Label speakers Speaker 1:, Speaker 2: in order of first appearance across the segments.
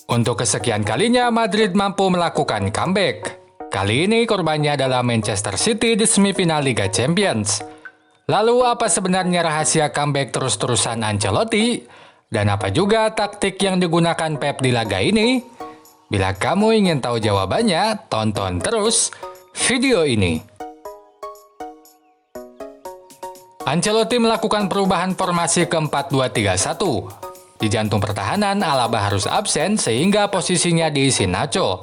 Speaker 1: Untuk kesekian kalinya, Madrid mampu melakukan comeback. Kali ini korbannya adalah Manchester City di semifinal Liga Champions. Lalu apa sebenarnya rahasia comeback terus-terusan Ancelotti? Dan apa juga taktik yang digunakan Pep di laga ini? Bila kamu ingin tahu jawabannya, tonton terus video ini. Ancelotti melakukan perubahan formasi ke 4-2-3-1. Di jantung pertahanan, Alaba harus absen sehingga posisinya diisi Nacho.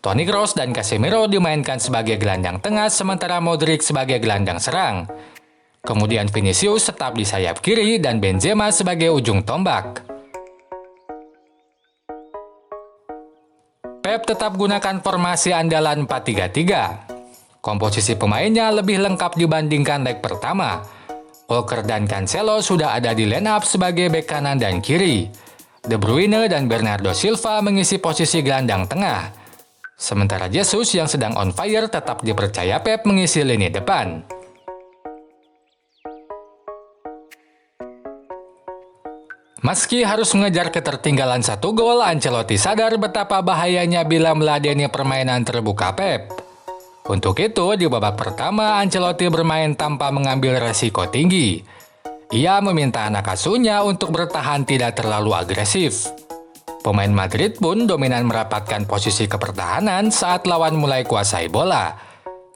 Speaker 1: Toni Kroos dan Casemiro dimainkan sebagai gelandang tengah sementara Modric sebagai gelandang serang. Kemudian Vinicius tetap di sayap kiri dan Benzema sebagai ujung tombak. Pep tetap gunakan formasi andalan 4-3-3. Komposisi pemainnya lebih lengkap dibandingkan leg pertama. Walker dan Cancelo sudah ada di line up sebagai bek kanan dan kiri. De Bruyne dan Bernardo Silva mengisi posisi gelandang tengah. Sementara Jesus yang sedang on fire tetap dipercaya Pep mengisi lini depan. Meski harus mengejar ketertinggalan 1 gol, Ancelotti sadar betapa bahayanya bila meladeni permainan terbuka Pep. Untuk itu, di babak pertama, Ancelotti bermain tanpa mengambil resiko tinggi. Ia meminta anak asuhnya untuk bertahan tidak terlalu agresif. Pemain Madrid pun dominan merapatkan posisi ke pertahanan saat lawan mulai kuasai bola.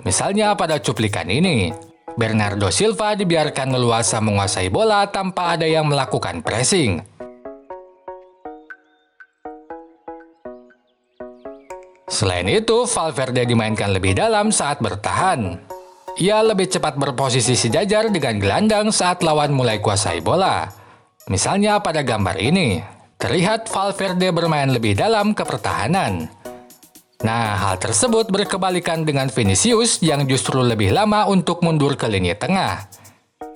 Speaker 1: Misalnya pada cuplikan ini, Bernardo Silva dibiarkan leluasa menguasai bola tanpa ada yang melakukan pressing. Selain itu, Valverde dimainkan lebih dalam saat bertahan. Ia lebih cepat berposisi sejajar dengan gelandang saat lawan mulai kuasai bola. Misalnya pada gambar ini, terlihat Valverde bermain lebih dalam ke pertahanan. Nah, hal tersebut berkebalikan dengan Vinicius yang justru lebih lama untuk mundur ke lini tengah.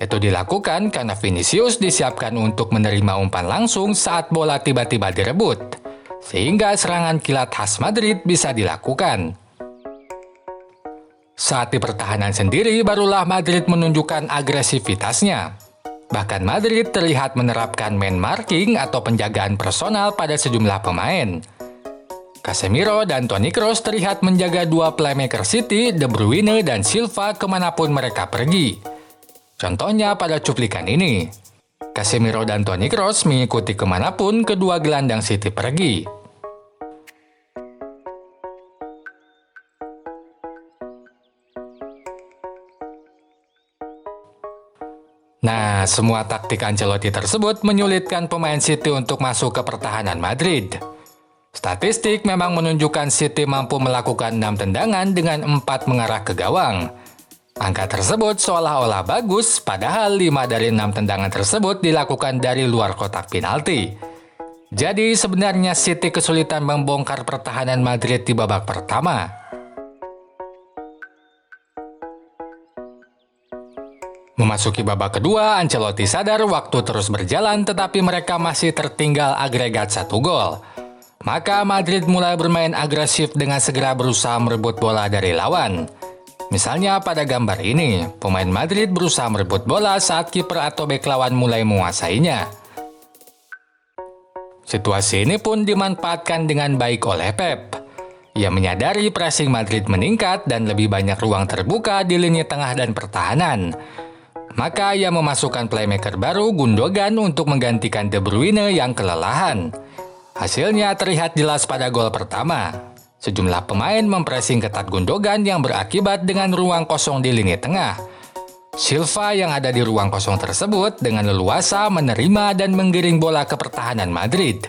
Speaker 1: Itu dilakukan karena Vinicius disiapkan untuk menerima umpan langsung saat bola tiba-tiba direbut, sehingga serangan kilat khas Madrid bisa dilakukan. Saat di pertahanan sendiri, barulah Madrid menunjukkan agresivitasnya. Bahkan Madrid terlihat menerapkan man marking atau penjagaan personal pada sejumlah pemain. Casemiro dan Toni Kroos terlihat menjaga dua playmaker City, De Bruyne dan Silva kemanapun mereka pergi. Contohnya pada cuplikan ini. Casemiro dan Toni Kroos mengikuti kemanapun kedua gelandang City pergi. Nah, semua taktik Ancelotti tersebut menyulitkan pemain City untuk masuk ke pertahanan Madrid. Statistik memang menunjukkan City mampu melakukan 6 tendangan dengan 4 mengarah ke gawang. Angka tersebut seolah-olah bagus, padahal 5 dari 6 tendangan tersebut dilakukan dari luar kotak penalti. Jadi sebenarnya City kesulitan membongkar pertahanan Madrid di babak pertama. Memasuki babak kedua, Ancelotti sadar waktu terus berjalan tetapi mereka masih tertinggal agregat 1 gol. Maka Madrid mulai bermain agresif dengan segera berusaha merebut bola dari lawan. Misalnya pada gambar ini, pemain Madrid berusaha merebut bola saat kiper atau bek lawan mulai menguasainya. Situasi ini pun dimanfaatkan dengan baik oleh Pep. Ia menyadari pressing Madrid meningkat dan lebih banyak ruang terbuka di lini tengah dan pertahanan. Maka ia memasukkan playmaker baru Gundogan untuk menggantikan De Bruyne yang kelelahan. Hasilnya terlihat jelas pada gol pertama. Sejumlah pemain mempressing ketat Gundogan yang berakibat dengan ruang kosong di lini tengah. Silva yang ada di ruang kosong tersebut dengan leluasa menerima dan menggiring bola ke pertahanan Madrid.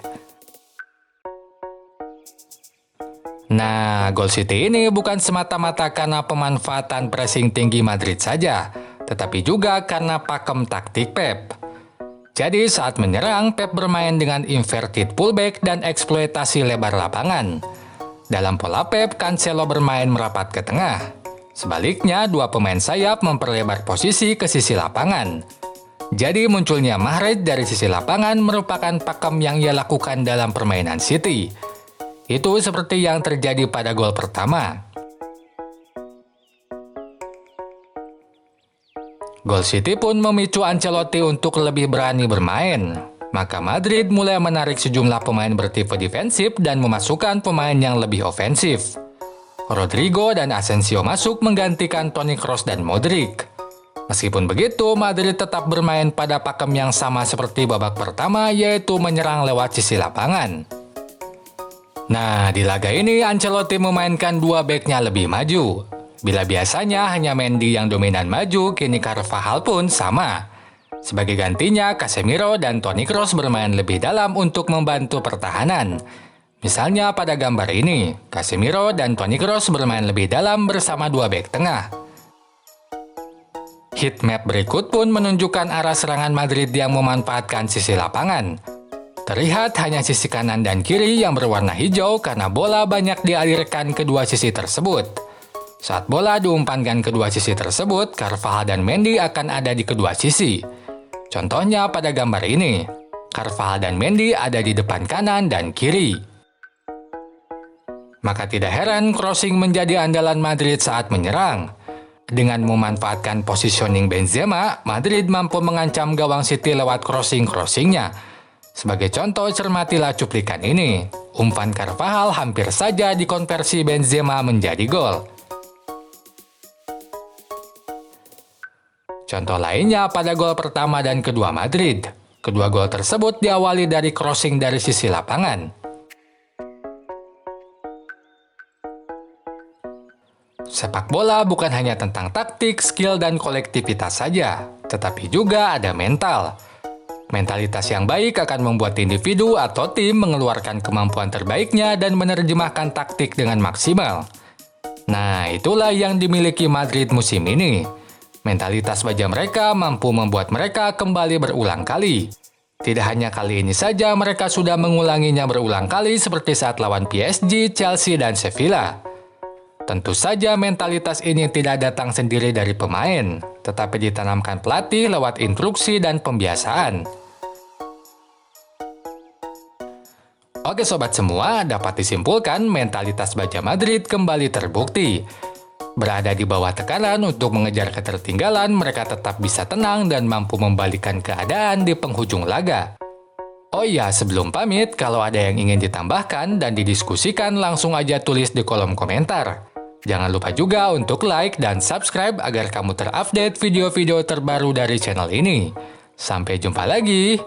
Speaker 1: Nah, gol City ini bukan semata-mata karena pemanfaatan pressing tinggi Madrid saja, tetapi juga karena pakem taktik Pep. Jadi saat menyerang, Pep bermain dengan inverted fullback dan eksploitasi lebar lapangan. Dalam pola Pep, Cancelo bermain merapat ke tengah. Sebaliknya, dua pemain sayap memperlebar posisi ke sisi lapangan. Jadi munculnya Mahrez dari sisi lapangan merupakan pakem yang ia lakukan dalam permainan City. Itu seperti yang terjadi pada gol pertama. Gol City pun memicu Ancelotti untuk lebih berani bermain. maka Madrid mulai menarik sejumlah pemain bertipe defensif dan memasukkan pemain yang lebih ofensif. Rodrigo dan Asensio masuk menggantikan Toni Kroos dan Modric. Meskipun begitu, Madrid tetap bermain pada pakem yang sama seperti babak pertama, yaitu menyerang lewat sisi lapangan. Nah, di laga ini Ancelotti memainkan dua beknya lebih maju. Bila biasanya hanya Mendy yang dominan maju, kini Carvajal pun sama. Sebagai gantinya, Casemiro dan Toni Kroos bermain lebih dalam untuk membantu pertahanan. Misalnya pada gambar ini, Casemiro dan Toni Kroos bermain lebih dalam bersama dua bek tengah. Heatmap berikut pun menunjukkan arah serangan Madrid yang memanfaatkan sisi lapangan. Terlihat hanya sisi kanan dan kiri yang berwarna hijau karena bola banyak dialirkan kedua sisi tersebut. Saat bola diumpankan kedua sisi tersebut, Carvajal dan Mendy akan ada di kedua sisi. Contohnya pada gambar ini, Carvajal dan Mendy ada di depan kanan dan kiri. Maka tidak heran crossing menjadi andalan Madrid saat menyerang. Dengan memanfaatkan positioning Benzema, Madrid mampu mengancam gawang City lewat crossing-crossingnya. Sebagai contoh, cermatilah cuplikan ini. Umpan Carvajal hampir saja dikonversi Benzema menjadi gol. Contoh lainnya pada gol pertama dan kedua Madrid. Kedua gol tersebut diawali dari crossing dari sisi lapangan. Sepak bola bukan hanya tentang taktik, skill, dan kolektivitas saja, tetapi juga ada mental. Mentalitas yang baik akan membuat individu atau tim mengeluarkan kemampuan terbaiknya dan menerjemahkan taktik dengan maksimal. Nah, itulah yang dimiliki Madrid musim ini. Mentalitas baja mereka mampu membuat mereka kembali berulang kali. Tidak hanya kali ini saja, mereka sudah mengulanginya berulang kali seperti saat lawan PSG, Chelsea, dan Sevilla. Tentu saja mentalitas ini tidak datang sendiri dari pemain, tetapi ditanamkan pelatih lewat instruksi dan pembiasaan. Oke sobat semua, dapat disimpulkan mentalitas baja Madrid kembali terbukti. Berada di bawah tekanan untuk mengejar ketertinggalan, mereka tetap bisa tenang dan mampu membalikkan keadaan di penghujung laga. Oh iya, sebelum pamit, kalau ada yang ingin ditambahkan dan didiskusikan, langsung aja tulis di kolom komentar. Jangan lupa juga untuk like dan subscribe agar kamu terupdate video-video terbaru dari channel ini. Sampai jumpa lagi.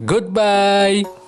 Speaker 1: Goodbye.